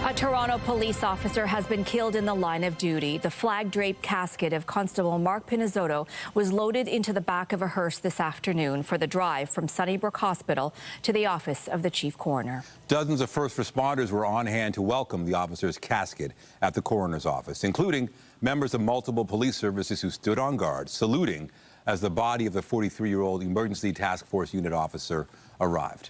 A Toronto police officer has been killed in the line of duty. The flag-draped casket of Constable Mark Pinizzotto was loaded into the back of a hearse this afternoon for the drive from Sunnybrook Hospital to the office of the chief coroner. Dozens of first responders were on hand to welcome the officer's casket at the coroner's office, including members of multiple police services who stood on guard, saluting as the body of the 43-year-old Emergency Task Force Unit officer arrived.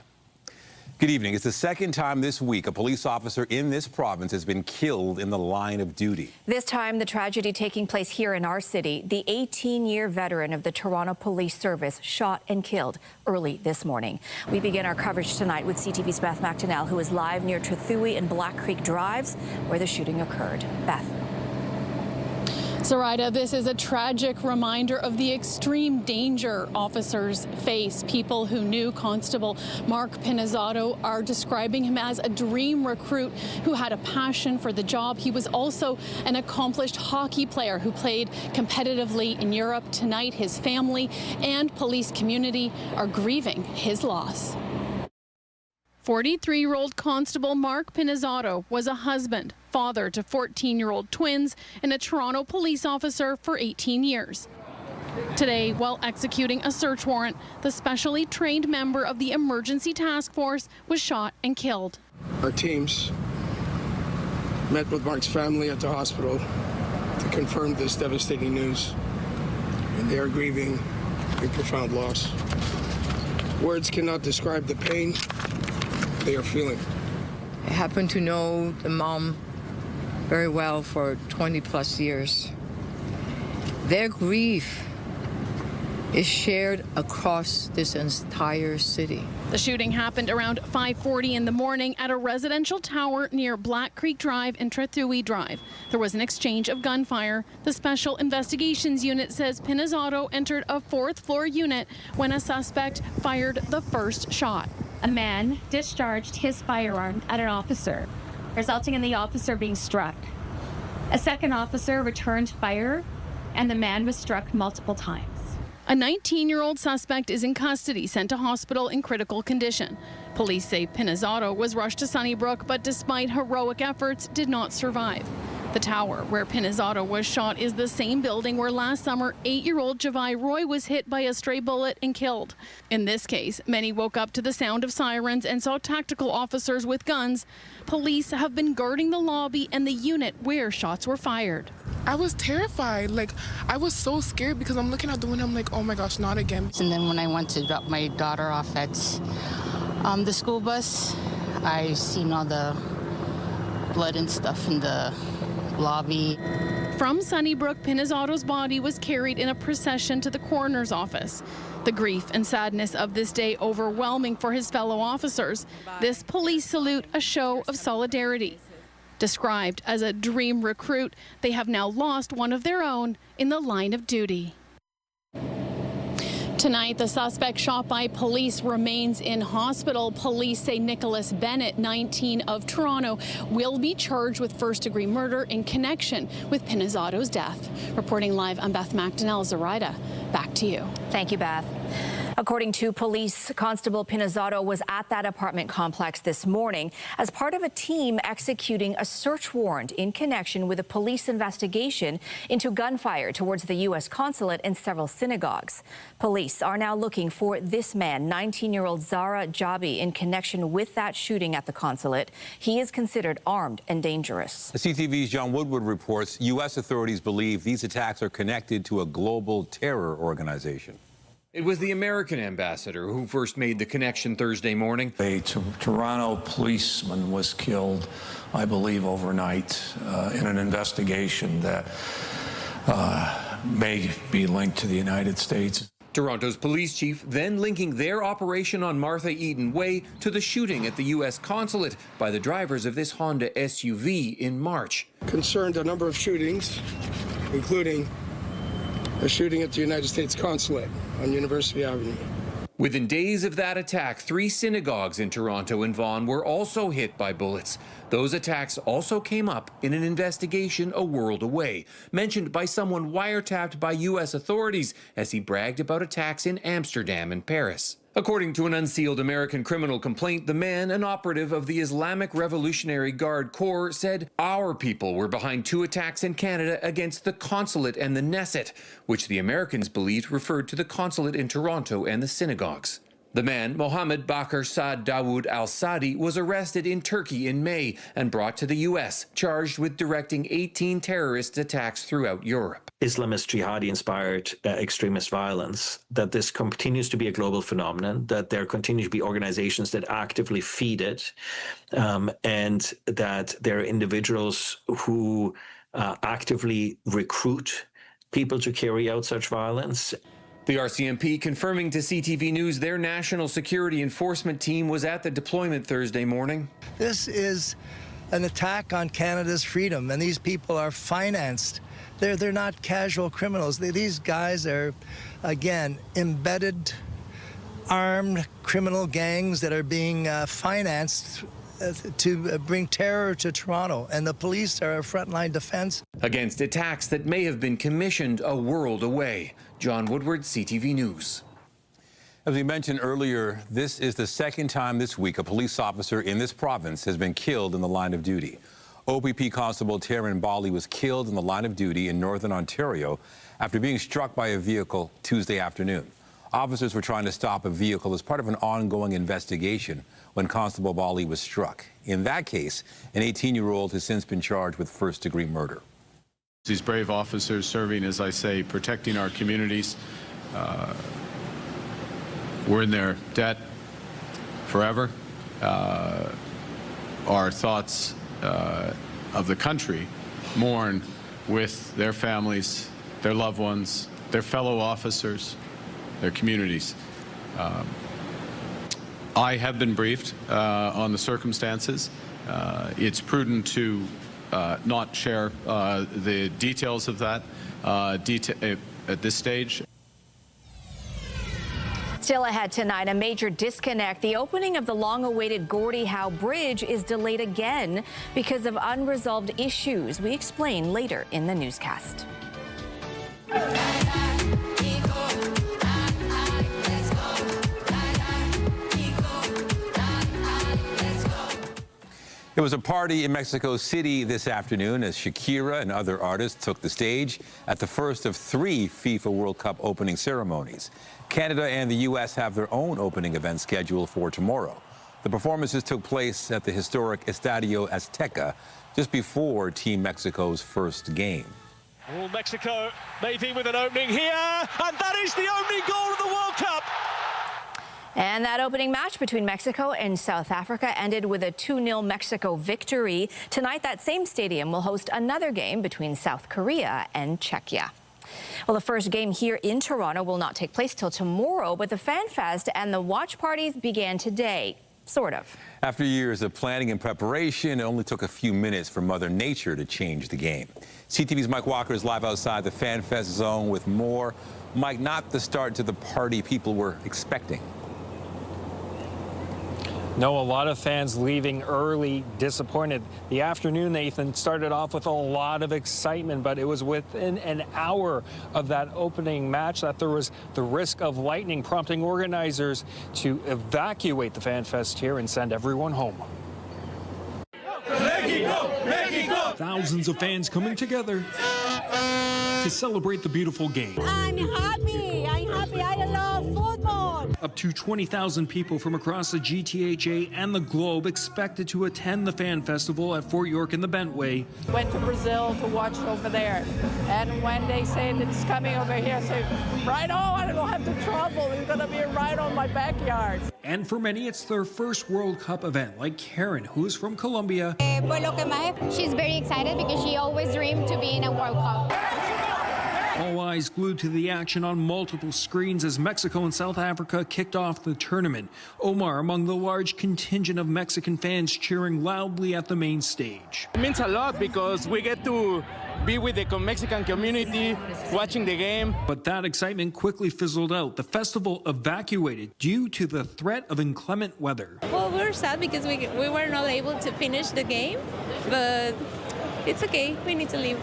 Good evening. It's the second time this week a police officer in this province has been killed in the line of duty. This time, the tragedy taking place here in our city. The 18-year veteran of the Toronto Police Service shot and killed early this morning. We begin our coverage tonight with CTV's Beth McDonnell, who is live near Trethewey and Black Creek Drives, where the shooting occurred. Beth. Zoraida, this is a tragic reminder of the extreme danger officers face. People who knew Constable Mark Pinizzotto are describing him as a dream recruit who had a passion for the job. He was also an accomplished hockey player who played competitively in Europe. Tonight, his family and police community are grieving his loss. 43-year-old Constable Mark Pinizzotto was a husband, father to 14-year-old twins, and a Toronto police officer for 18 years. Today, while executing a search warrant, the specially trained member of the Emergency Task Force was shot and killed. Our teams met with Mark's family at the hospital to confirm this devastating news, and they are grieving a profound loss. Words cannot describe the pain they are feeling. I happen to know the mom very well for 20+ years. Their grief is shared across this entire city. The shooting happened around 5:40 in the morning at a residential tower near Black Creek Drive and Trethewey Drive. There was an exchange of gunfire. The Special Investigations Unit says Pinizzotto entered a 4th-floor unit when a suspect fired the first shot. A man discharged his firearm at an officer, resulting in the officer being struck. A second officer returned fire, and the man was struck multiple times. A 19-year-old suspect is in custody, sent to hospital in critical condition. Police say Pinizzotto was rushed to Sunnybrook, but despite heroic efforts, did not survive. The tower where Pinizzotto was shot is the same building where last summer 8-year-old Javai Roy was hit by a stray bullet and killed. In this case, many woke up to the sound of sirens and saw tactical officers with guns. Police have been guarding the lobby and the unit where shots were fired. I was terrified. I was so scared because I'm looking out the window. I'm like, oh my gosh, not again. And then when I went to drop my daughter off at the school bus, I seen all the blood and stuff in the lobby. From Sunnybrook, Pinizzotto's body was carried in a procession to the coroner's office. The grief and sadness of this day overwhelming for his fellow officers. This police salute a show of solidarity. Described as a dream recruit, they have now lost one of their own in the line of duty. Tonight, the suspect shot by police remains in hospital. Police say Nicholas Bennett, 19, of Toronto, will be charged with first-degree murder in connection with Pinizzotto's death. Reporting live, I'm Beth McDonnell. Zoraida, back to you. Thank you, Beth. According to police, Constable Pinizzotto was at that apartment complex this morning as part of a team executing a search warrant in connection with a police investigation into gunfire towards the U.S. consulate and several synagogues. Police are now looking for this man, 19-year-old Zara Jabi, in connection with that shooting at the consulate. He is considered armed and dangerous. CTV's John Woodward reports U.S. authorities believe these attacks are connected to a global terror organization. It was the American ambassador who first made the connection Thursday morning. A Toronto policeman was killed, I believe, overnight in an investigation that may be linked to the United States. Toronto's police chief then linking their operation on Martha Eden Way to the shooting at the U.S. consulate by the drivers of this Honda SUV in March. Concerned a number of shootings, including a shooting at the United States consulate on University Avenue. Within days of that attack, 3 synagogues in Toronto and Vaughan were also hit by bullets. Those attacks also came up in an investigation a world away, mentioned by someone wiretapped by U.S. authorities as he bragged about attacks in Amsterdam and Paris. According to an unsealed American criminal complaint, the man, an operative of the Islamic Revolutionary Guard Corps, said our people were behind 2 attacks in Canada against the consulate and the Knesset, which the Americans believed referred to the consulate in Toronto and the synagogues. The man, Mohammed Bakr Saad Dawood al-Sadi, was arrested in Turkey in May and brought to the U.S., charged with directing 18 terrorist attacks throughout Europe. Islamist jihadi-inspired extremist violence, that this continues to be a global phenomenon, that there continue to be organizations that actively feed it, and that there are individuals who actively recruit people to carry out such violence. The RCMP confirming to CTV News their national security enforcement team was at the deployment Thursday morning. This is an attack on Canada's freedom, and these people are financed. They're not casual criminals. These guys are, again, embedded, armed criminal gangs that are being financed to bring terror to Toronto, and the police are a frontline defense. Against attacks that may have been commissioned a world away. John Woodward, CTV News. As we mentioned earlier, this is the second time this week a police officer in this province has been killed in the line of duty. OPP Constable Taryn Bali was killed in the line of duty in Northern Ontario after being struck by a vehicle Tuesday afternoon. Officers were trying to stop a vehicle as part of an ongoing investigation when Constable Bali was struck. In that case, an 18-year-old has since been charged with first-degree murder. These brave officers serving, as I say, protecting our communities. We're in their debt forever. Our thoughts of the country mourn with their families, their loved ones, their fellow officers, their communities. I have been briefed on the circumstances. It's prudent to not share the details of that at this stage. Still ahead tonight, a major disconnect. The opening of the long-awaited Gordie Howe Bridge is delayed again because of unresolved issues. We explain later in the newscast. It was a party in Mexico City this afternoon as Shakira and other artists took the stage at the first of 3 FIFA World Cup opening ceremonies. Canada and the U.S. have their own opening event scheduled for tomorrow. The performances took place at the historic Estadio Azteca just before Team Mexico's first game. Well, Mexico maybe with an opening here, and that is the opening goal of the World Cup. And that opening match between Mexico and South Africa ended with a 2-0 Mexico victory. Tonight, that same stadium will host another game between South Korea and Czechia. Well, the first game here in Toronto will not take place till tomorrow, but the FanFest and the watch parties began today. Sort of. After years of planning and preparation, it only took a few minutes for Mother Nature to change the game. CTV's Mike Walker is live outside the FanFest zone with more. Mike, not the start to the party people were expecting. No, a lot of fans leaving early, disappointed. The afternoon, Nathan, started off with a lot of excitement, but it was within an hour of that opening match that there was the risk of lightning, prompting organizers to evacuate the FanFest here and send everyone home. Mexico! Mexico! Thousands of fans coming together to celebrate the beautiful game. I'm happy. I love football. Up to 20,000 people from across the GTHA and the globe expected to attend the Fan Festival at Fort York in the Bentway. Went to Brazil to watch over there. And when they say that it's coming over here, I say, right on, I don't have to travel. It's going to be right on my backyard. And for many, it's their first World Cup event, like Karen, who's from Colombia. She's very excited because she always dreamed to be in a World Cup. All eyes glued to the action on multiple screens as Mexico and South Africa kicked off the tournament. Omar among the large contingent of Mexican fans cheering loudly at the main stage. It means a lot because we get to be with the Mexican community watching the game. But that excitement quickly fizzled out. The festival evacuated due to the threat of inclement weather. Well, we're sad because we were not able to finish the game, but it's okay. We need to leave.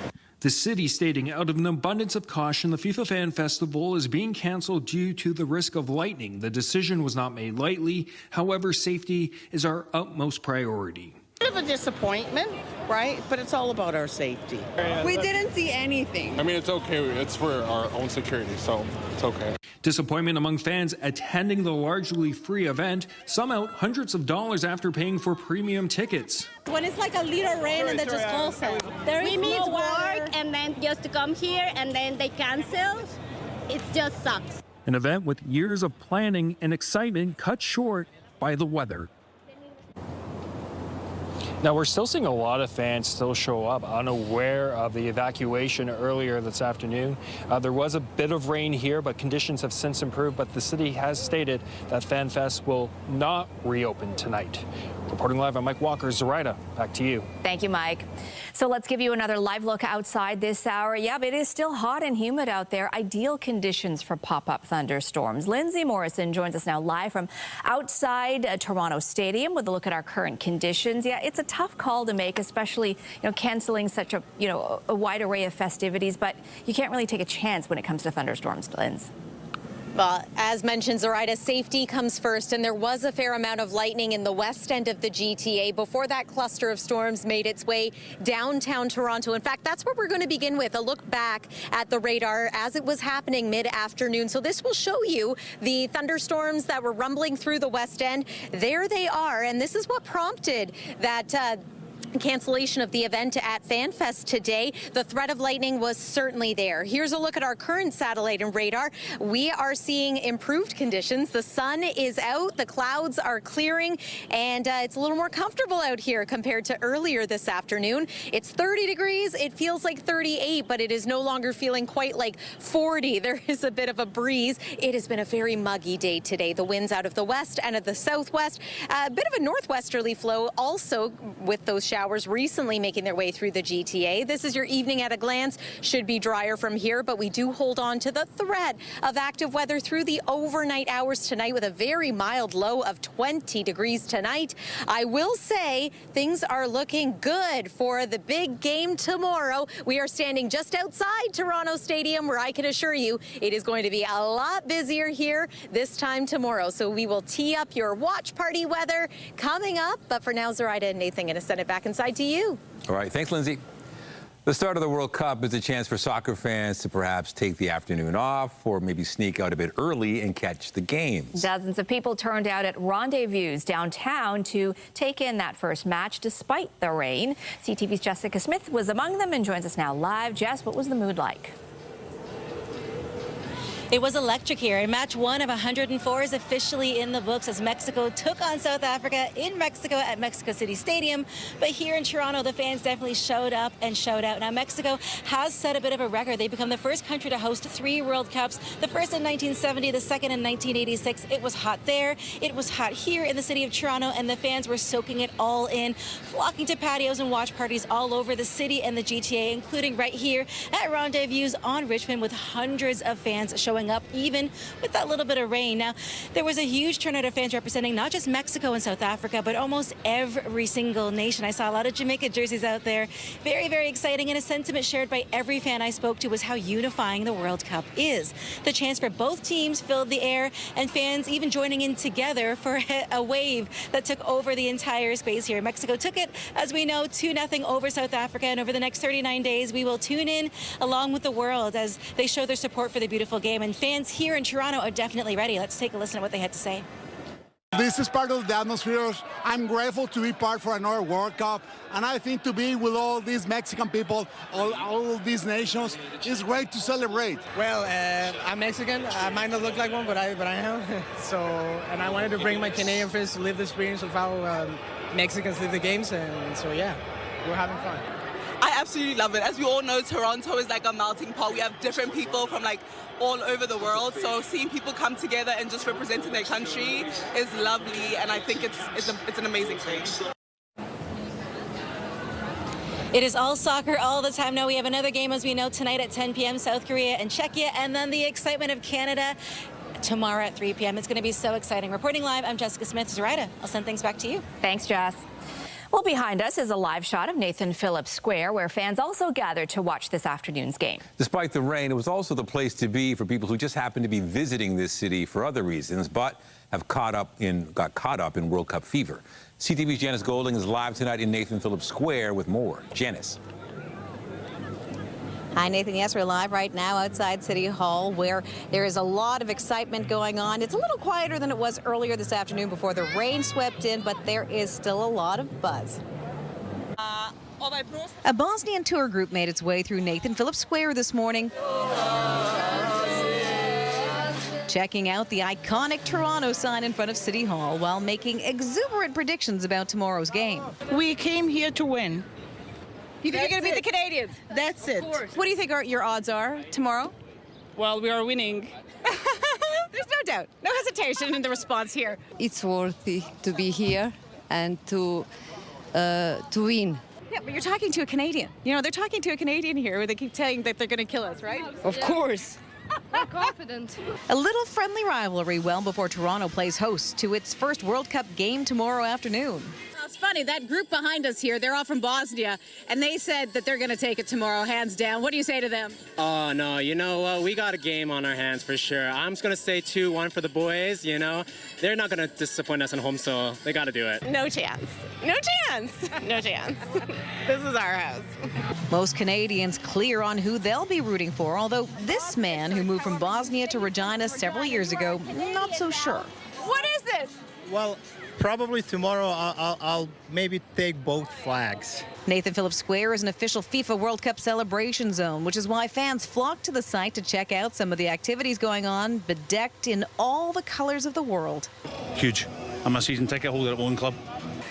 The city stating out of an abundance of caution, the FIFA Fan Festival is being cancelled due to the risk of lightning. The decision was not made lightly. However, safety is our utmost priority. Bit of a disappointment, right? But it's all about our safety. We didn't see anything. I mean, it's okay. It's for our own security, so it's okay. Disappointment among fans attending the largely free event. Some out hundreds of dollars after paying for premium tickets. When it's like a little rain and they just close it. We miss work and then just to come here and then they cancel. It just sucks. An event with years of planning and excitement cut short by the weather. Now, we're still seeing a lot of fans still show up unaware of the evacuation earlier this afternoon. There was a bit of rain here, but conditions have since improved. But the city has stated that FanFest will not reopen tonight. Reporting live, I'm Mike Walker. Zoraida, back to you. Thank you, Mike. So let's give you another live look outside this hour. Yeah, but it is still hot and humid out there. Ideal conditions for pop-up thunderstorms. Lindsay Morrison joins us now live from outside Toronto Stadium with a look at our current conditions. Yeah, it's a tough call to make, especially, canceling such a, a wide array of festivities, but you can't really take a chance when it comes to thunderstorms, Lindsay. Well, as mentioned, Zoraida, safety comes first, and there was a fair amount of lightning in the west end of the GTA before that cluster of storms made its way downtown Toronto. In fact, that's where we're going to begin with a look back at the radar as it was happening mid-afternoon. So this will show you the thunderstorms that were rumbling through the west end. There they are, and this is what prompted that cancellation of the event at FanFest today. The threat of lightning was certainly there. Here's a look at our current satellite and radar. We are seeing improved conditions. The sun is out, the clouds are clearing, and it's a little more comfortable out here compared to earlier this afternoon. It's 30 degrees. It feels like 38, but it is no longer feeling quite like 40. There is a bit of a breeze. It has been a very muggy day today. The winds out of the west and of the southwest. A bit of a northwesterly flow also with those showers recently making their way through the GTA. This is your evening at a glance. Should be drier from here, but we do hold on to the threat of active weather through the overnight hours tonight with a very mild low of 20 degrees tonight. I will say things are looking good for the big game tomorrow. We are standing just outside Toronto Stadium, where I can assure you it is going to be a lot busier here this time tomorrow. So we will tee up your watch party weather coming up. But for now, Zoraida and Nathan, going to send it back inside to you. All right. Thanks, Lindsay. The start of the World Cup is a chance for soccer fans to perhaps take the afternoon off or maybe sneak out a bit early and catch the games. Dozens of people turned out at rendezvous downtown to take in that first match despite the rain. CTV's Jessica Smith was among them and joins us now live. Jess, what was the mood like? It was electric here, and match 1 of 104 is officially in the books as Mexico took on South Africa in Mexico at Mexico City Stadium. But here in Toronto, the fans definitely showed up and showed out. Now, Mexico has set a bit of a record. They become the first country to host 3 World Cups, the first in 1970, the second in 1986. It was hot there. It was hot here in the city of Toronto, and the fans were soaking it all in, flocking to patios and watch parties all over the city and the GTA, including right here at rendezvous on Richmond, with hundreds of fans showing up, even with that little bit of rain. Now, there was a huge turnout of fans representing not just Mexico and South Africa, but almost every single nation. I saw a lot of Jamaica jerseys out there. Very, very exciting, and a sentiment shared by every fan I spoke to was how unifying the World Cup is. The chants for both teams filled the air, and fans even joining in together for a wave that took over the entire space here. Mexico took it, as we know, 2-0 over South Africa, and over the next 39 days, we will tune in along with the world as they show their support for the beautiful game. And fans here in Toronto are definitely ready. Let's take a listen to what they had to say. This is part of the atmosphere. I'm grateful to be part for another World Cup, and I think to be with all these Mexican people, all these nations, is great to celebrate. Well, I'm Mexican. I might not look like one, but I am. So, and I wanted to bring my Canadian friends to live the experience of how Mexicans live the games, and so yeah, we're having fun. I absolutely love it. As we all know, Toronto is like a melting pot. We have different people from like all over the world. So seeing people come together and just representing their country is lovely. And I think it's an amazing thing. It is all soccer all the time. Now we have another game, as we know, tonight at 10 p.m. South Korea and Czechia, and then the excitement of Canada tomorrow at 3 p.m. It's going to be so exciting. Reporting live, I'm Jessica Smith. Zoraida, I'll send things back to you. Thanks, Jess. Well, behind us is a live shot of Nathan Phillips Square, where fans also gathered to watch this afternoon's game. Despite the rain, it was also the place to be for people who just happened to be visiting this city for other reasons, but got caught up in World Cup fever. CTV's Janice Golding is live tonight in Nathan Phillips Square with more. Janice. Hi, Nathan. Yes, we're live right now outside City Hall, where there is a lot of excitement going on. It's a little quieter than it was earlier this afternoon before the rain swept in, but there is still a lot of buzz. A Bosnian tour group made its way through Nathan Phillips Square this morning, checking out the iconic Toronto sign in front of City Hall while making exuberant predictions about tomorrow's game. We came here to win. You think you're going to beat the Canadians? That's it. What do you think your odds are tomorrow? Well, we are winning. There's no doubt, no hesitation in the response here. It's worthy to be here and to win. Yeah, but you're talking to a Canadian. You know, they're talking to a Canadian here where they keep telling that they're going to kill us, right? Of course. We're confident. A little friendly rivalry well before Toronto plays host to its first World Cup game tomorrow afternoon. It's funny, that group behind us here, they're all from Bosnia, and they said that they're going to take it tomorrow, hands down. What do you say to them? Oh, no, you know what? We got a game on our hands for sure. I'm just going to say 2-1 for the boys, you know. They're not going to disappoint us at home, so they got to do it. No chance. No chance. No chance. This is our house. Most Canadians clear on who they'll be rooting for, although this man who moved from Bosnia to Regina several years ago, not so sure. What is this? Well, probably tomorrow I'll maybe take both flags. Nathan Phillips Square is an official FIFA World Cup celebration zone, which is why fans flock to the site to check out some of the activities going on, bedecked in all the colors of the world. Huge. I'm a season ticket holder at one club.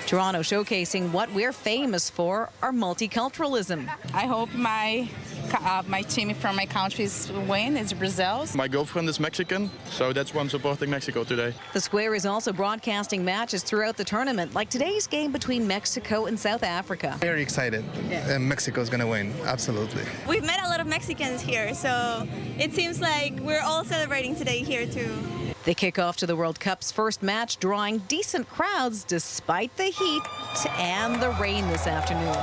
Toronto showcasing what we're famous for, our multiculturalism. I hope my team from my country win. It's Brazil. My girlfriend is Mexican, so that's why I'm supporting Mexico today. The Square is also broadcasting matches throughout the tournament, like today's game between Mexico and South Africa. Very excited. And Mexico's going to win, absolutely. We've met a lot of Mexicans here, so it seems like we're all celebrating today here too. They kick off to the World Cup's first match, drawing decent crowds despite the heat and the rain this afternoon.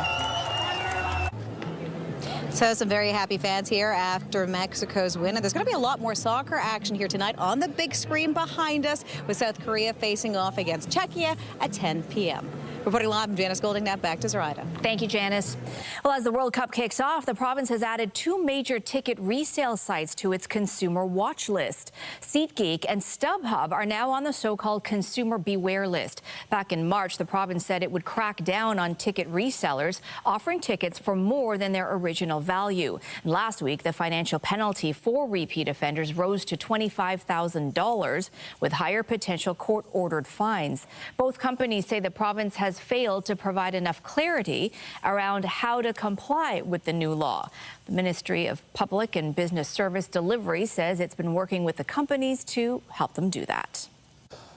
So some very happy fans here after Mexico's win. And there's going to be a lot more soccer action here tonight on the big screen behind us, with South Korea facing off against Czechia at 10 p.m. Reporting live, I'm Janice Golding. Now back to Zoraida. Thank you, Janice. Well, as the World Cup kicks off, the province has added 2 major ticket resale sites to its consumer watch list. SeatGeek and StubHub are now on the so-called consumer beware list. Back in March, the province said it would crack down on ticket resellers offering tickets for more than their original value. Last week, the financial penalty for repeat offenders rose to $25,000, with higher potential court-ordered fines. Both companies say the province has failed to provide enough clarity around how to comply with the new law. The Ministry of Public and Business Service Delivery says it's been working with the companies to help them do that.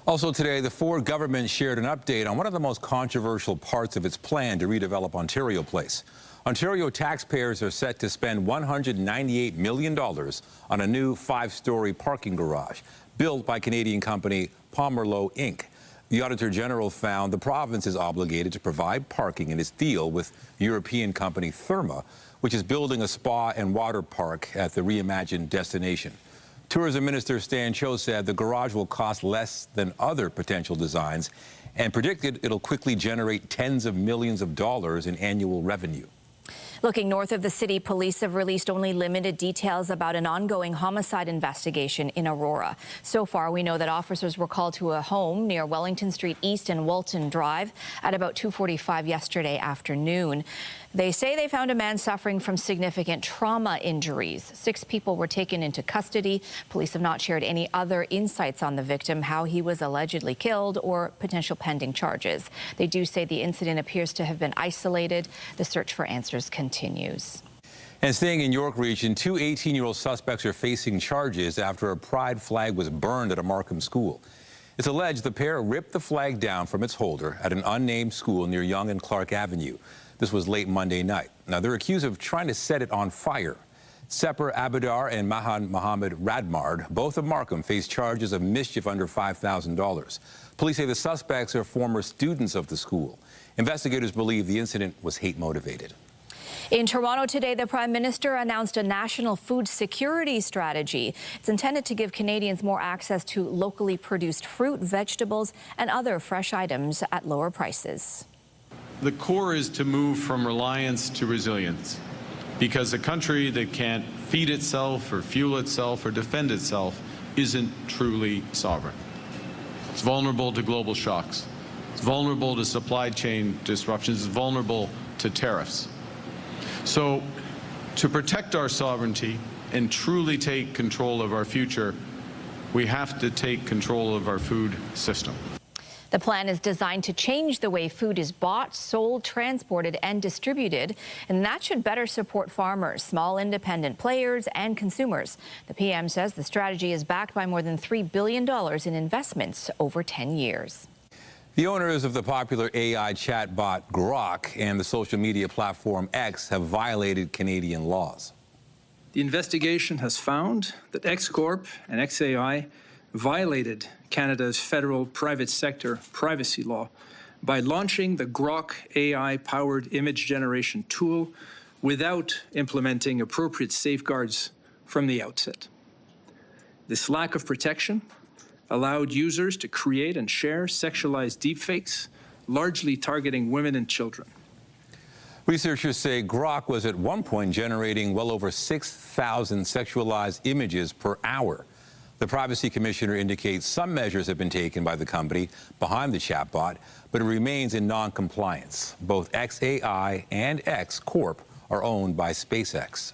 Also today, the Ford government shared an update on one of the most controversial parts of its plan to redevelop Ontario Place. Ontario taxpayers are set to spend $198 million on a new 5-story parking garage built by Canadian company Pomerleau Inc. The Auditor General found the province is obligated to provide parking in its deal with European company Therma, which is building a spa and water park at the reimagined destination. Tourism Minister Stan Cho said the garage will cost less than other potential designs and predicted it'll quickly generate tens of millions of dollars in annual revenue. Looking north of the city, police have released only limited details about an ongoing homicide investigation in Aurora. So far, we know that officers were called to a home near Wellington Street East and Walton Drive at about 2:45 yesterday afternoon. They say they found a man suffering from significant trauma injuries. 6 people were taken into custody. Police have not shared any other insights on the victim, how he was allegedly killed, or potential pending charges. They do say the incident appears to have been isolated. The search for answers continues. And staying in York Region, 2 18-year-old suspects are facing charges after a pride flag was burned at a Markham school. It's alleged the pair ripped the flag down from its holder at an unnamed school near Yonge and Clark Avenue. This was late Monday night. Now, they're accused of trying to set it on fire. Separ Abadar and Mahan Mohammed Radmard, both of Markham, face charges of mischief under $5,000. Police say the suspects are former students of the school. Investigators believe the incident was hate-motivated. In Toronto today, the Prime Minister announced a national food security strategy. It's intended to give Canadians more access to locally produced fruit, vegetables, and other fresh items at lower prices. The core is to move from reliance to resilience, because a country that can't feed itself or fuel itself or defend itself isn't truly sovereign. It's vulnerable to global shocks. It's vulnerable to supply chain disruptions. It's vulnerable to tariffs. So to protect our sovereignty and truly take control of our future, we have to take control of our food system. The plan is designed to change the way food is bought, sold, transported, and distributed, and that should better support farmers, small independent players, and consumers. The PM says the strategy is backed by more than $3 billion in investments over 10 years. The owners of the popular AI chatbot Grok and the social media platform X have violated Canadian laws. The investigation has found that X Corp and XAI violated Canada's federal private sector privacy law by launching the Grok AI-powered image generation tool without implementing appropriate safeguards from the outset. This lack of protection allowed users to create and share sexualized deepfakes, largely targeting women and children. Researchers say Grok was at one point generating well over 6,000 sexualized images per hour. The Privacy Commissioner indicates some measures have been taken by the company behind the chatbot, but it remains in non-compliance. Both XAI and X Corp are owned by SpaceX.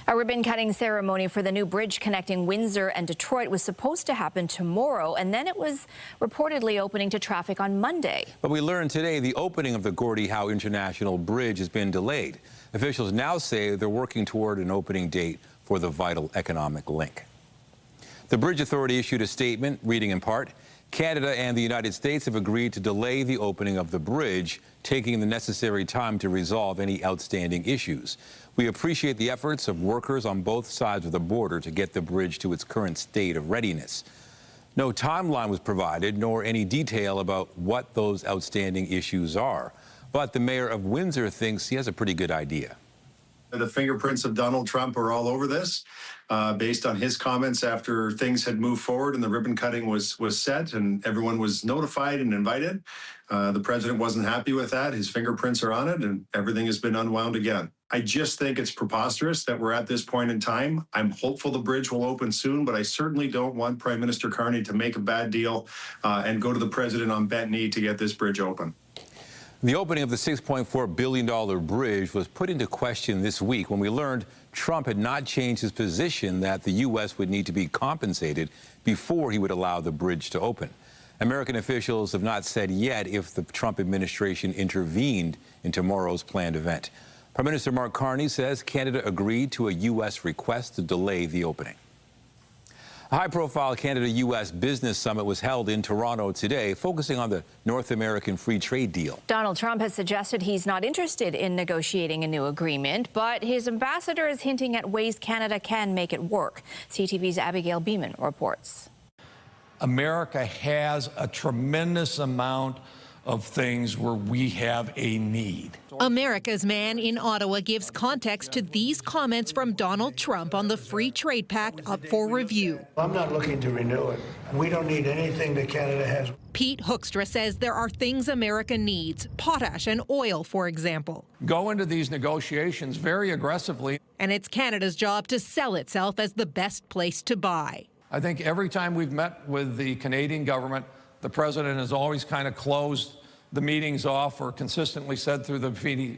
A ribbon-cutting ceremony for the new bridge connecting Windsor and Detroit was supposed to happen tomorrow, and then it was reportedly opening to traffic on Monday. But we learned today the opening of the Gordie Howe International Bridge has been delayed. Officials now say they're working toward an opening date for the vital economic link. The Bridge Authority issued a statement reading in part, Canada and the United States have agreed to delay the opening of the bridge, taking the necessary time to resolve any outstanding issues. We appreciate the efforts of workers on both sides of the border to get the bridge to its current state of readiness. No timeline was provided, nor any detail about what those outstanding issues are. But the mayor of Windsor thinks he has a pretty good idea. The fingerprints of Donald Trump are all over this, based on his comments after things had moved forward and the ribbon cutting was set and everyone was notified and invited. The president wasn't happy with that. His fingerprints are on it and everything has been unwound again. I just think it's preposterous that we're at this point in time. I'm hopeful the bridge will open soon, but I certainly don't want Prime Minister Carney to make a bad deal and go to the president on bent knee to get this bridge open. The opening of the $6.4 billion bridge was put into question this week when we learned Trump had not changed his position that the U.S. would need to be compensated before he would allow the bridge to open. American officials have not said yet if the Trump administration intervened in tomorrow's planned event. Prime Minister Mark Carney says Canada agreed to a U.S. request to delay the opening. A high-profile Canada-U.S. business summit was held in Toronto today, focusing on the North American free trade deal. Donald Trump has suggested he's not interested in negotiating a new agreement, but his ambassador is hinting at ways Canada can make it work. CTV's Abigail Beeman reports. America has a tremendous amount of things where we have a need. America's man in Ottawa gives context to these comments from Donald Trump on the Free Trade Pact up for review. I'm not looking to renew it. We don't need anything that Canada has. Pete Hoekstra says there are things America needs, potash and oil, for example. Go into these negotiations very aggressively. And it's Canada's job to sell itself as the best place to buy. I think every time we've met with the Canadian government, the president has always kind of closed the meetings off or consistently said through the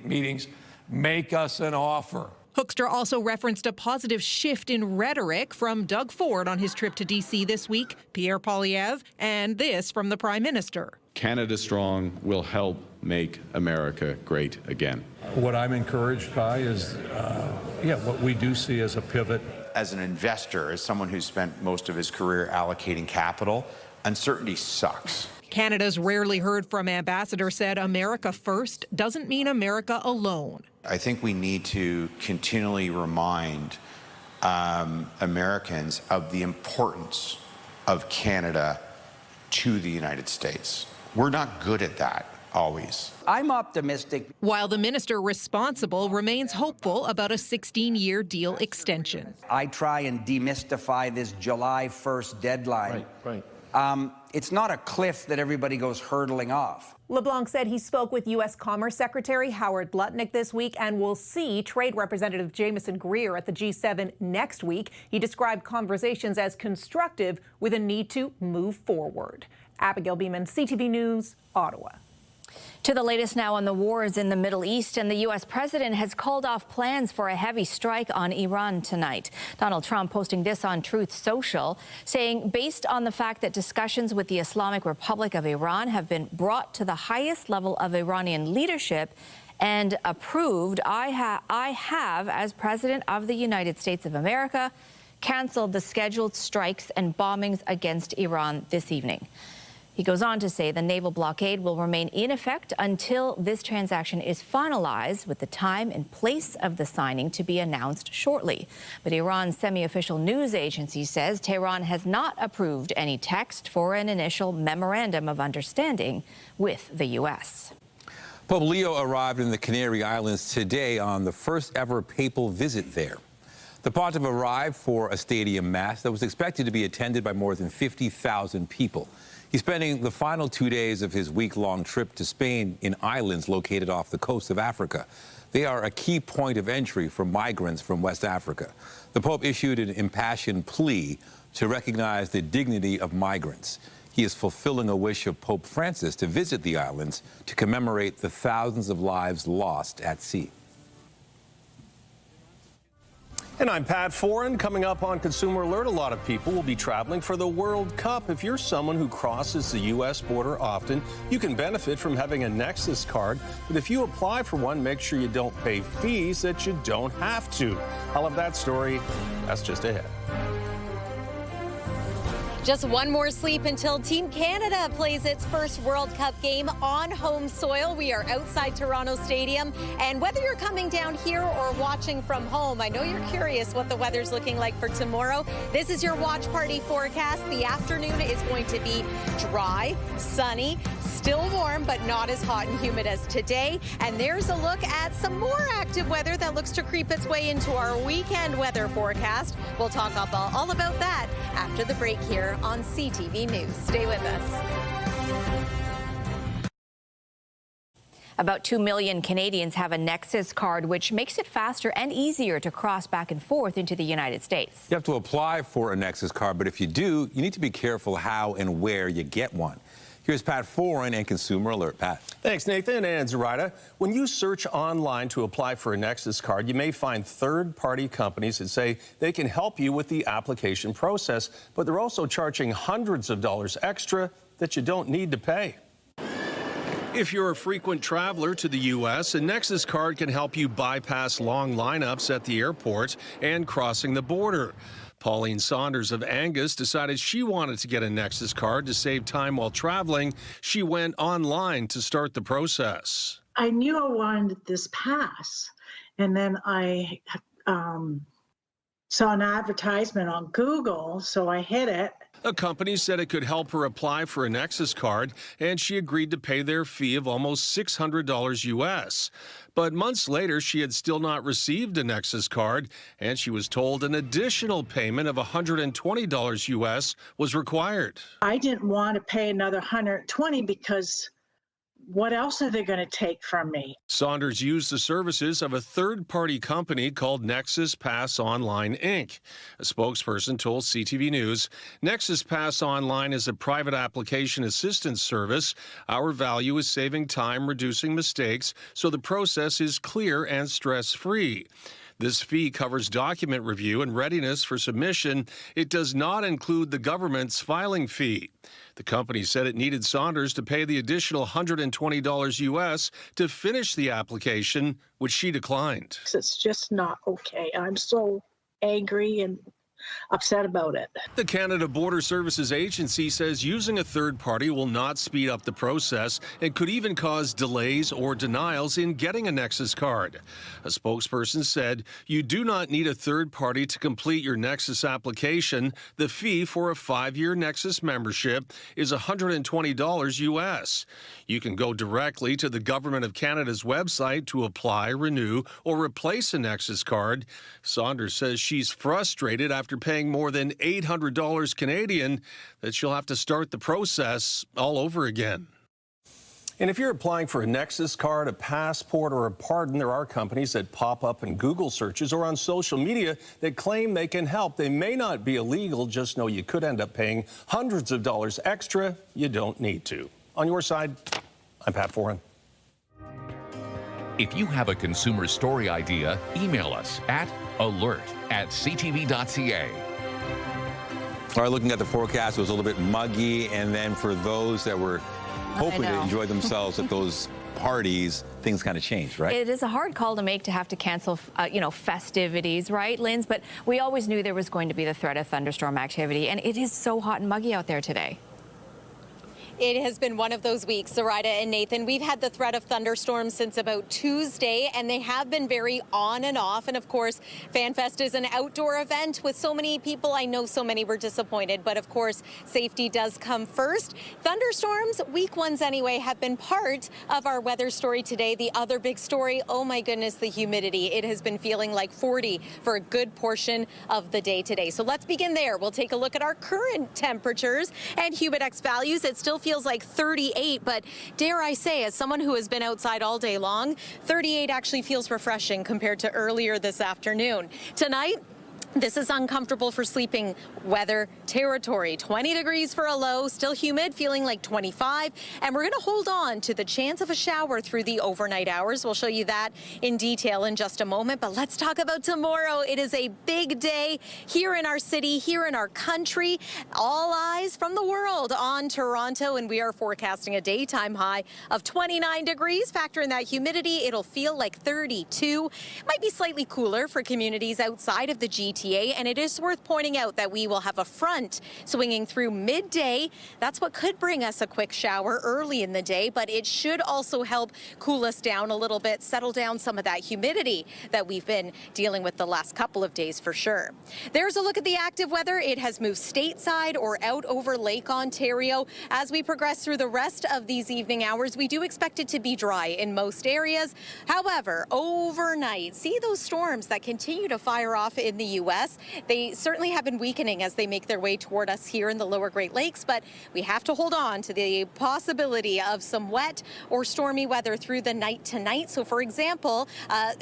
meetings, make us an offer. Hoekstra also referenced a positive shift in rhetoric from Doug Ford on his trip to D.C. this week, Pierre Poilievre, and this from the Prime Minister. Canada Strong will help make America great again. What I'm encouraged by is, what we do see as a pivot. As an investor, as someone who's spent most of his career allocating capital, uncertainty sucks. Canada's rarely heard from ambassador said America first doesn't mean America alone. I think we need to continually remind Americans of the importance of Canada to the United States. We're not good at that always. I'm optimistic. While the minister responsible remains hopeful about a 16-year deal extension. I try and demystify this July 1st deadline. Right. It's not a cliff that everybody goes hurtling off. LeBlanc said he spoke with U.S. Commerce Secretary Howard Lutnick this week and will see Trade Representative Jameson Greer at the G7 next week. He described conversations as constructive with a need to move forward. Abigail Beeman, CTV News, Ottawa. To the latest now on the wars in the Middle East, and the U.S. president has called off plans for a heavy strike on Iran tonight. Donald Trump posting this on Truth Social, saying, based on the fact that discussions with the Islamic Republic of Iran have been brought to the highest level of Iranian leadership and approved, I have, as President of the United States of America, canceled the scheduled strikes and bombings against Iran this evening. He goes on to say the naval blockade will remain in effect until this transaction is finalized, with the time and place of the signing to be announced shortly. But Iran's semi-official news agency says Tehran has not approved any text for an initial memorandum of understanding with the U.S. Pope Leo arrived in the Canary Islands today on the first ever papal visit there. The pontiff arrived for a stadium mass that was expected to be attended by more than 50,000 people. He's spending the final 2 days of his week-long trip to Spain in islands located off the coast of Africa. They are a key point of entry for migrants from West Africa. The Pope issued an impassioned plea to recognize the dignity of migrants. He is fulfilling a wish of Pope Francis to visit the islands to commemorate the thousands of lives lost at sea. And I'm Pat Foran. Coming up on Consumer Alert, a lot of people will be traveling for the World Cup. If you're someone who crosses the U.S. border often, you can benefit from having a Nexus card. But if you apply for one, make sure you don't pay fees that you don't have to. I'll have that story. That's just ahead. Just one more sleep until Team Canada plays its first World Cup game on home soil. We are outside Toronto Stadium, and whether you're coming down here or watching from home, I know you're curious what the weather's looking like for tomorrow. This is your watch party forecast. The afternoon is going to be dry, sunny, still warm, but not as hot and humid as today. And there's a look at some more active weather that looks to creep its way into our weekend weather forecast. We'll talk all about that after the break here on CTV News. Stay with us. About 2 million Canadians have a Nexus card, which makes it faster and easier to cross back and forth into the United States. You have to apply for a Nexus card, but if you do, you need to be careful how and where you get one. Here's Pat Foran and Consumer Alert. Pat. Thanks, Nathan and Zoraida. When you search online to apply for a Nexus card, you may find third-party companies that say they can help you with the application process, but they're also charging hundreds of dollars extra that you don't need to pay. If you're a frequent traveler to the U.S., a Nexus card can help you bypass long lineups at the airport and crossing the border. Pauline Saunders of Angus decided she wanted to get a Nexus card to save time while traveling. She went online to start the process. I knew I wanted this pass, and then I saw an advertisement on Google, so I hit it. A company said it could help her apply for a Nexus card, and she agreed to pay their fee of almost $600 US. But months later, she had still not received a Nexus card, and she was told an additional payment of $120 US was required. I didn't want to pay another $120 because what else are they going to take from me? Saunders used the services of a third-party company called Nexus Pass Online, Inc. A spokesperson told CTV News, Nexus Pass Online is a private application assistance service. Our value is saving time, reducing mistakes, so the process is clear and stress-free. This fee covers document review and readiness for submission. It does not include the government's filing fee. The company said it needed Saunders to pay the additional $120 US to finish the application, which she declined. It's just not okay. I'm so angry and upset about it. The Canada Border Services Agency says using a third party will not speed up the process and could even cause delays or denials in getting a Nexus card. A spokesperson said you do not need a third party to complete your Nexus application. The fee for a 5-year Nexus membership is $120 US. You can go directly to the Government of Canada's website to apply, renew, or replace a Nexus card. Saunders says she's frustrated after paying more than $800 Canadian that she'll have to start the process all over again. And if you're applying for a Nexus card, a passport, or a pardon, there are companies that pop up in Google searches or on social media that claim they can help. They may not be illegal, just know you could end up paying hundreds of dollars extra. You don't need to. On your side, I'm Pat Foran. If you have a consumer story idea, email us at alert@ctv.ca. All right, looking at the forecast, it was a little bit muggy, and then for those that were hoping to enjoy themselves at those parties, things kind of changed, right? It is a hard call to make to have to cancel, festivities, right, Linz? But we always knew there was going to be the threat of thunderstorm activity, and it is so hot and muggy out there today. It has been one of those weeks, Zoraida and Nathan. We've had the threat of thunderstorms since about Tuesday, and they have been very on and off. And of course, FanFest is an outdoor event with so many people. I know so many were disappointed, but of course, safety does come first. Thunderstorms, weak ones anyway, have been part of our weather story today. The other big story, oh my goodness, the humidity. It has been feeling like 40 for a good portion of the day today. So let's begin there. We'll take a look at our current temperatures and Humidex values. It still feels like 38, but dare I say, as someone who has been outside all day long, 38 actually feels refreshing compared to earlier this afternoon. Tonight, this is uncomfortable for sleeping weather territory. 20 degrees for a low, still humid, feeling like 25. And we're going to hold on to the chance of a shower through the overnight hours. We'll show you that in detail in just a moment. But let's talk about tomorrow. It is a big day here in our city, here in our country. All eyes from the world on Toronto. And we are forecasting a daytime high of 29 degrees. Factor in that humidity, it'll feel like 32. Might be slightly cooler for communities outside of the GTA. And it is worth pointing out that we will have a front swinging through midday. That's what could bring us a quick shower early in the day, but it should also help cool us down a little bit, settle down some of that humidity that we've been dealing with the last couple of days for sure. There's a look at the active weather. It has moved stateside or out over Lake Ontario. As we progress through the rest of these evening hours, we do expect it to be dry in most areas. However, overnight, see those storms that continue to fire off in the U.S. They certainly have been weakening as they make their way toward us here in the lower Great Lakes, but we have to hold on to the possibility of some wet or stormy weather through the night tonight. So, for example,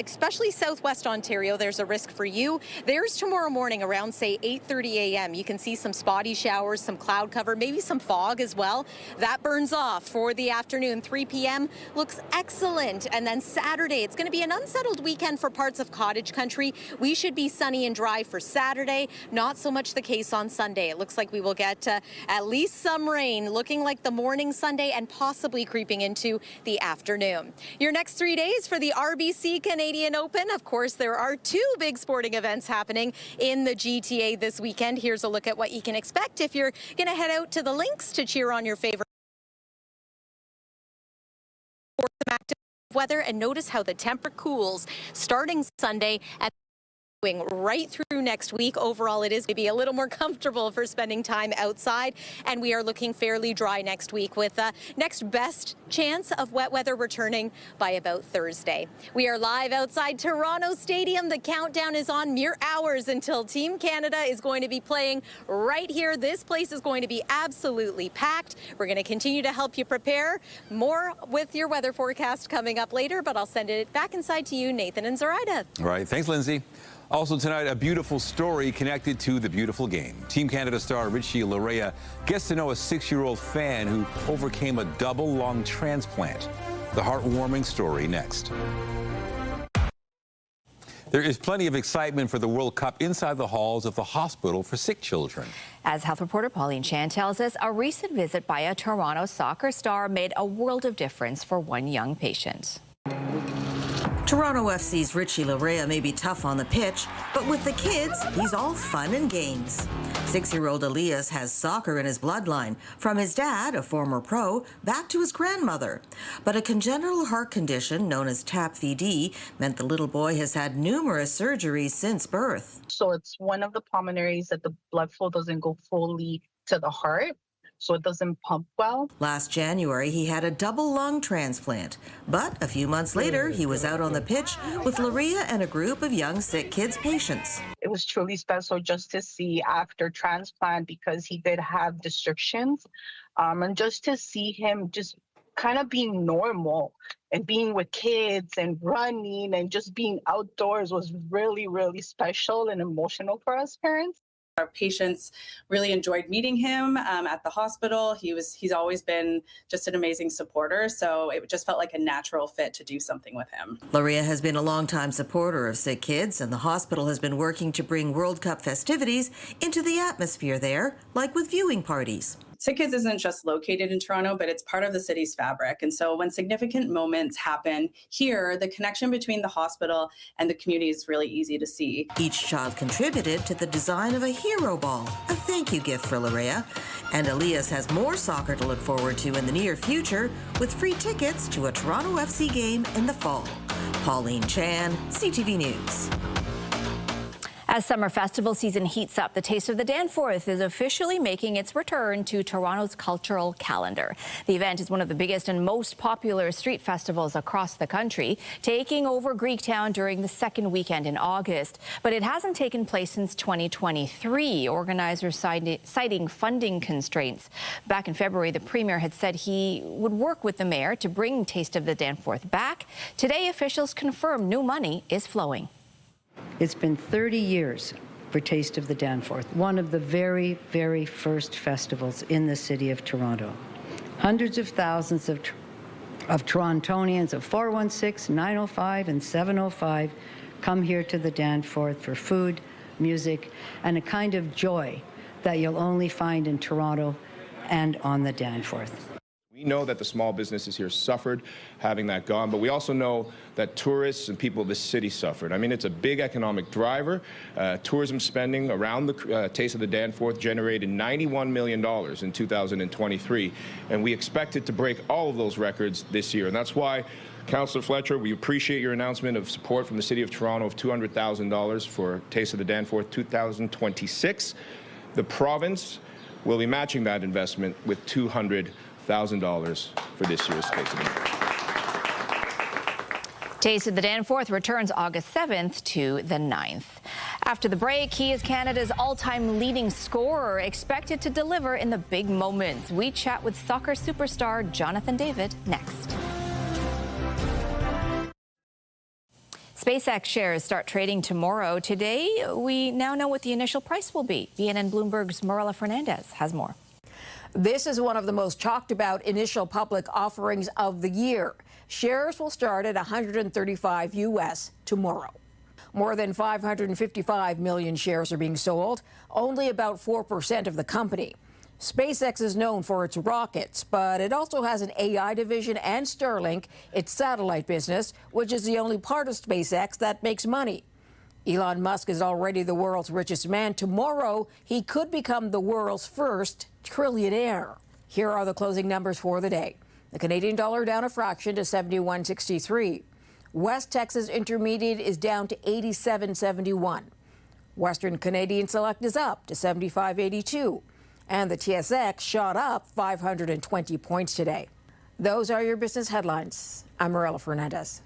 especially southwest Ontario, there's a risk for you. There's tomorrow morning around, say, 8:30 a.m. You can see some spotty showers, some cloud cover, maybe some fog as well. That burns off for the afternoon. 3 p.m. looks excellent. And then Saturday, it's going to be an unsettled weekend for parts of cottage country. We should be sunny and dry for Saturday, not so much the case on Sunday. It looks like we will get at least some rain, looking like the morning Sunday and possibly creeping into the afternoon. Your next 3 days for the RBC Canadian Open. Of course, there are 2 big sporting events happening in the GTA this weekend. Here's a look at what you can expect if you're going to head out to the links to cheer on your favorite active weather, and notice how the temperature cools starting Sunday and right through next week. Overall, it is going to be a little more comfortable for spending time outside, and we are looking fairly dry next week with next best chance of wet weather returning by about Thursday. We are live outside Toronto Stadium. The countdown is on, mere hours until Team Canada is going to be playing right here. This place is going to be absolutely packed. We're going to continue to help you prepare. More with your weather forecast coming up later, but I'll send it back inside to you, Nathan and Zoraida. All right, thanks, Lindsay. Also tonight, a beautiful story connected to the beautiful game. Team Canada star Richie Larea gets to know a 6-year-old fan who overcame a double lung transplant. The heartwarming story next. There is plenty of excitement for the World Cup inside the halls of the hospital for sick children. As health reporter Pauline Chan tells us, a recent visit by a Toronto soccer star made a world of difference for one young patient. Toronto FC's Richie Larea may be tough on the pitch, but with the kids, he's all fun and games. 6-year-old Elias has soccer in his bloodline, from his dad, a former pro, back to his grandmother. But a congenital heart condition known as TAP-VD meant the little boy has had numerous surgeries since birth. So it's one of the pulmonaries that the blood flow doesn't go fully to the heart, so it doesn't pump well. Last January, he had a double lung transplant. But a few months later, he was out on the pitch with Larea and a group of young sick kids' patients. It was truly special just to see after transplant, because he did have restrictions, and just to see him just kind of being normal and being with kids and running and just being outdoors was really, really special and emotional for us parents. Our patients really enjoyed meeting him at the hospital. He's always been just an amazing supporter, so it just felt like a natural fit to do something with him. Larea has been a longtime supporter of sick kids, and the hospital has been working to bring World Cup festivities into the atmosphere there, like with viewing parties. Sick Kids isn't just located in Toronto, but it's part of the city's fabric. And so when significant moments happen here, the connection between the hospital and the community is really easy to see. Each child contributed to the design of a hero ball, a thank you gift for Larea. And Elias has more soccer to look forward to in the near future, with free tickets to a Toronto FC game in the fall. Pauline Chan, CTV News. As summer festival season heats up, the Taste of the Danforth is officially making its return to Toronto's cultural calendar. The event is one of the biggest and most popular street festivals across the country, taking over Greektown during the second weekend in August. But it hasn't taken place since 2023, organizers citing funding constraints. Back in February, the Premier had said he would work with the Mayor to bring Taste of the Danforth back. Today, officials confirm new money is flowing. It's been 30 years for Taste of the Danforth, one of the very, very first festivals in the city of Toronto. Hundreds of thousands of Torontonians of 416, 905, and 705 come here to the Danforth for food, music, and a kind of joy that you'll only find in Toronto and on the Danforth. We know that the small businesses here suffered having that gone, but we also know that tourists and people of the city suffered. I mean, it's a big economic driver. Tourism spending around the Taste of the Danforth generated $91 million in 2023, and we expect it to break all of those records this year. And that's why, Councillor Fletcher, we appreciate your announcement of support from the City of Toronto of $200,000 for Taste of the Danforth 2026. The province will be matching that investment with $200,000 for this year's Taste of the Danforth. Taste of the Danforth returns August 7th to the 9th. After the break, he is Canada's all-time leading scorer, expected to deliver in the big moments. We chat with soccer superstar Jonathan David next. SpaceX shares start trading tomorrow. Today, we now know what the initial price will be. BNN Bloomberg's Marilla Fernandez has more. This is one of the most talked about initial public offerings of the year. Shares will start at $135 US tomorrow. More than 555 million shares are being sold, only about 4% of the company. SpaceX is known for its rockets, but it also has an AI division and Starlink, its satellite business, which is the only part of SpaceX that makes money. Elon Musk is already the world's richest man. Tomorrow, he could become the world's first trillionaire. Here are the closing numbers for the day. The Canadian dollar down a fraction to 71.63. West Texas Intermediate is down to 87.71. Western Canadian Select is up to 75.82. And the TSX shot up 520 points today. Those are your business headlines. I'm Marilla Fernandez.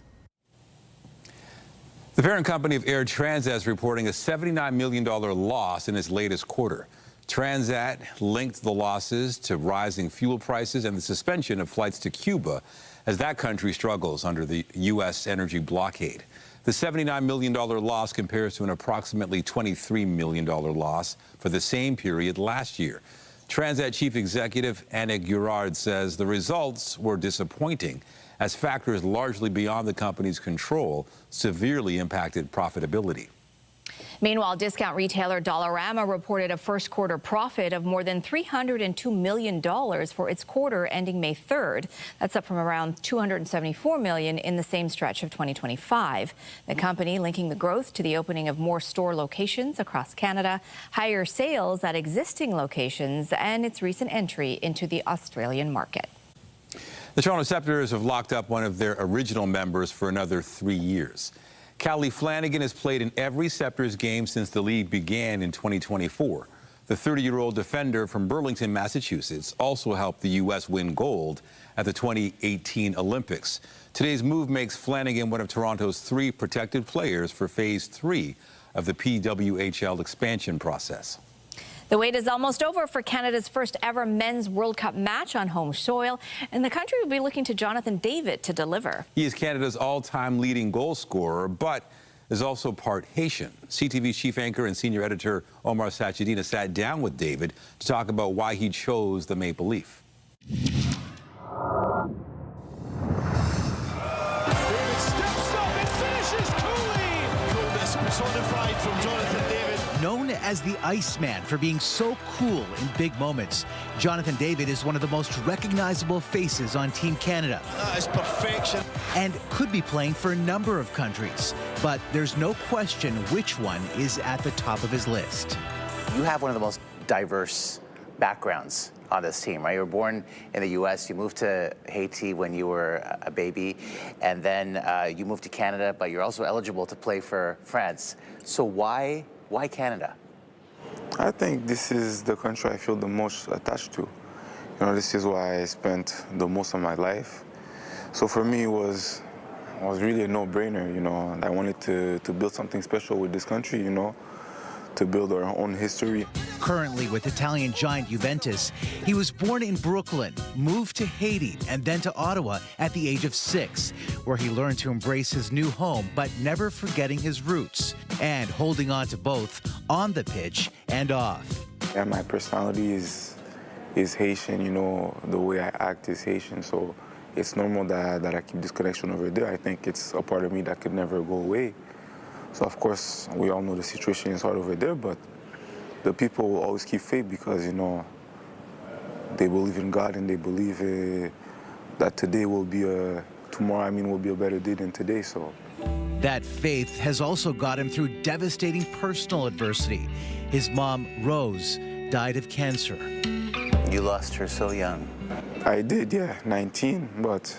The parent company of Air Transat is reporting a $79 million loss in its latest quarter. Transat linked the losses to rising fuel prices and the suspension of flights to Cuba as that country struggles under the U.S. energy blockade. The $79 million loss compares to an approximately $23 million loss for the same period last year. Transat Chief Executive Annick Girard says the results were disappointing as factors largely beyond the company's control severely impacted profitability. Meanwhile, discount retailer Dollarama reported a first quarter profit of more than $302 million for its quarter ending May 3rd. That's up from around $274 million in the same stretch of 2025. The company linking the growth to the opening of more store locations across Canada, higher sales at existing locations, and its recent entry into the Australian market. The Toronto Scepters have locked up one of their original members for another 3 years. Callie Flanagan has played in every Scepters game since the league began in 2024. The 30-year-old defender from Burlington, Massachusetts, also helped the U.S. win gold at the 2018 Olympics. Today's move makes Flanagan one of Toronto's 3 protected players for Phase 3 of the PWHL expansion process. The wait is almost over for Canada's first ever men's World Cup match on home soil, and the country will be looking to Jonathan David to deliver. He is Canada's all-time leading goal scorer, but is also part Haitian. CTV's chief anchor and senior editor Omar Sachedina sat down with David to talk about why he chose the Maple Leaf. David steps up and finishes coolly. Coolness personified from Jonathan David. Known as the Iceman for being so cool in big moments, Jonathan David is one of the most recognizable faces on Team Canada. That is perfection. And could be playing for a number of countries. But there's no question which one is at the top of his list. You have one of the most diverse backgrounds on this team, right? You were born in the U.S., you moved to Haiti when you were a baby, and then you moved to Canada, but you're also eligible to play for France. So why Canada? I think this is the country I feel the most attached to. You know, this is where I spent the most of my life. So for me, it was really a no-brainer, you know. I wanted to build something special with this country, you know, to build our own history. Currently with Italian giant Juventus, he was born in Brooklyn, moved to Haiti, and then to Ottawa at the age of 6, where he learned to embrace his new home, but never forgetting his roots, and holding on to both on the pitch and off. And my personality is Haitian, you know, the way I act is Haitian, so it's normal that I keep this connection over there. I think it's a part of me that could never go away. So of course, we all know the situation is hard over there, but the people will always keep faith because, you know, they believe in God and they believe that today will be tomorrow will be a better day than today, so. That faith has also got him through devastating personal adversity. His mom, Rose, died of cancer. You lost her so young. I did, yeah, 19, but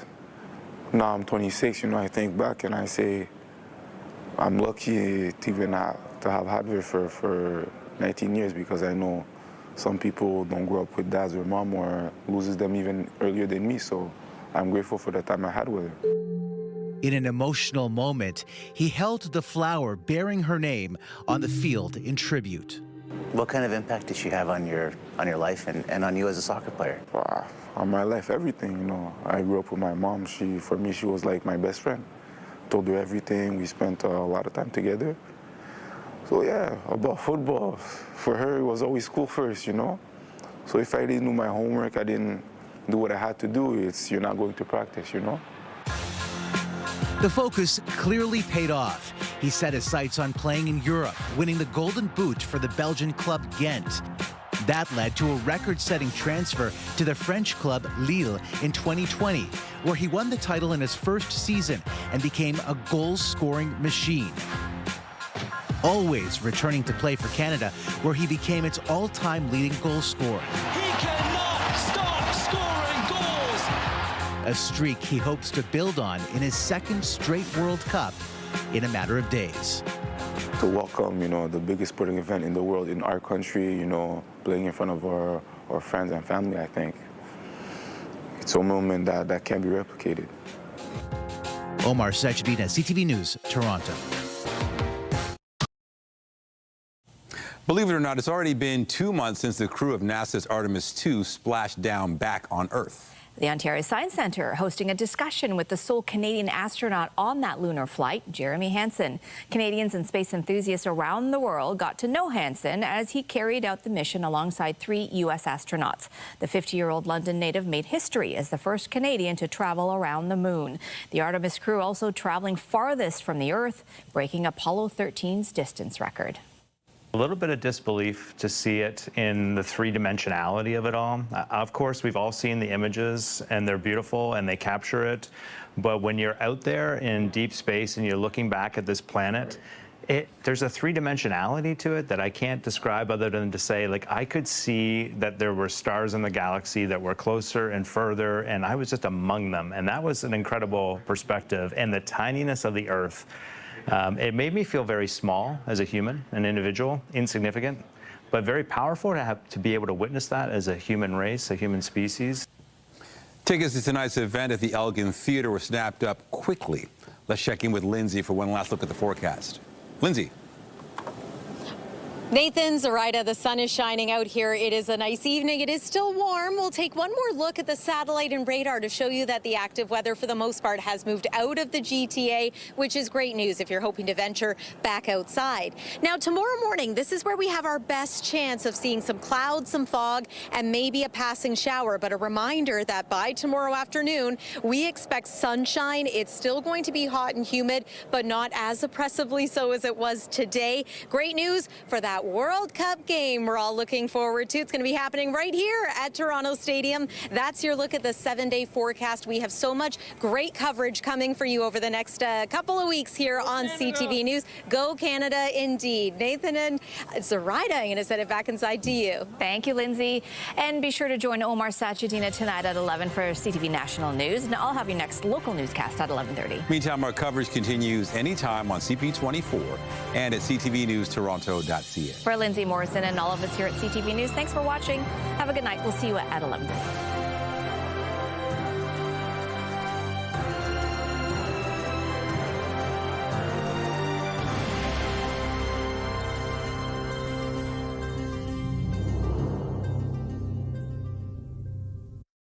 now I'm 26, you know, I think back and I say, I'm lucky to even to have had her for 19 years because I know some people don't grow up with dads or mom or loses them even earlier than me, so I'm grateful for the time I had with her. In an emotional moment, he held the flower bearing her name on the field in tribute. What kind of impact did she have on your life and on you as a soccer player? On my life, everything, you know. I grew up with my mom. For me, she was like my best friend. Told her everything. We spent a lot of time together. So yeah, about football, for her, it was always school first, you know. So if I didn't do my homework, I didn't do what I had to do, you're not going to practice, you know. The focus clearly paid off. He set his sights on playing in Europe, winning the Golden Boot for the Belgian club Ghent. That led to a record-setting transfer to the French club Lille in 2020, where he won the title in his first season and became a goal-scoring machine. Always returning to play for Canada, where he became its all-time leading goal scorer. He cannot stop scoring goals! A streak he hopes to build on in his second straight World Cup in a matter of days. To welcome, you know, the biggest sporting event in the world in our country, you know, playing in front of our friends and family, I think it's a moment that can't be replicated. Omar Sachedina, CTV News, Toronto. Believe it or not, it's already been 2 months since the crew of NASA's Artemis II splashed down back on Earth. The Ontario Science Centre hosting a discussion with the sole Canadian astronaut on that lunar flight, Jeremy Hansen. Canadians and space enthusiasts around the world got to know Hansen as he carried out the mission alongside 3 U.S. astronauts. The 50-year-old London native made history as the first Canadian to travel around the moon. The Artemis crew also traveling farthest from the Earth, breaking Apollo 13's distance record. A little bit of disbelief to see it in the three-dimensionality of it all. Of course, we've all seen the images, and they're beautiful, and they capture it. But when you're out there in deep space and you're looking back at this planet, there's a three-dimensionality to it that I can't describe other than to say, like, I could see that there were stars in the galaxy that were closer and further, and I was just among them. And that was an incredible perspective. And the tininess of the Earth. It made me feel very small as a human, an individual, insignificant, but very powerful to be able to witness that as a human race, a human species. Tickets to tonight's event at the Elgin Theatre were snapped up quickly. Let's check in with Lindsay for one last look at the forecast. Lindsay. Nathan, Zoraida, the sun is shining out here. It is a nice evening. It is still warm. We'll take one more look at the satellite and radar to show you that the active weather, for the most part, has moved out of the GTA, which is great news if you're hoping to venture back outside. Now, tomorrow morning, this is where we have our best chance of seeing some clouds, some fog, and maybe a passing shower. But a reminder that by tomorrow afternoon, we expect sunshine. It's still going to be hot and humid, but not as oppressively so as it was today. Great news for that World Cup game we're all looking forward to. It's going to be happening right here at Toronto Stadium. That's your look at the 7-day forecast. We have so much great coverage coming for you over the next couple of weeks here on CTV News. Go Canada, indeed. Nathan and Zoraida, I'm going to send it back inside to you. Thank you, Lindsay. And be sure to join Omar Sachedina tonight at 11 for CTV National News. And I'll have your next local newscast at 11:30. Meantime, our coverage continues anytime on CP24 and at ctvnewstoronto.ca. For Lindsay Morrison and all of us here at CTV News, thanks for watching. Have a good night. We'll see you at 11:30.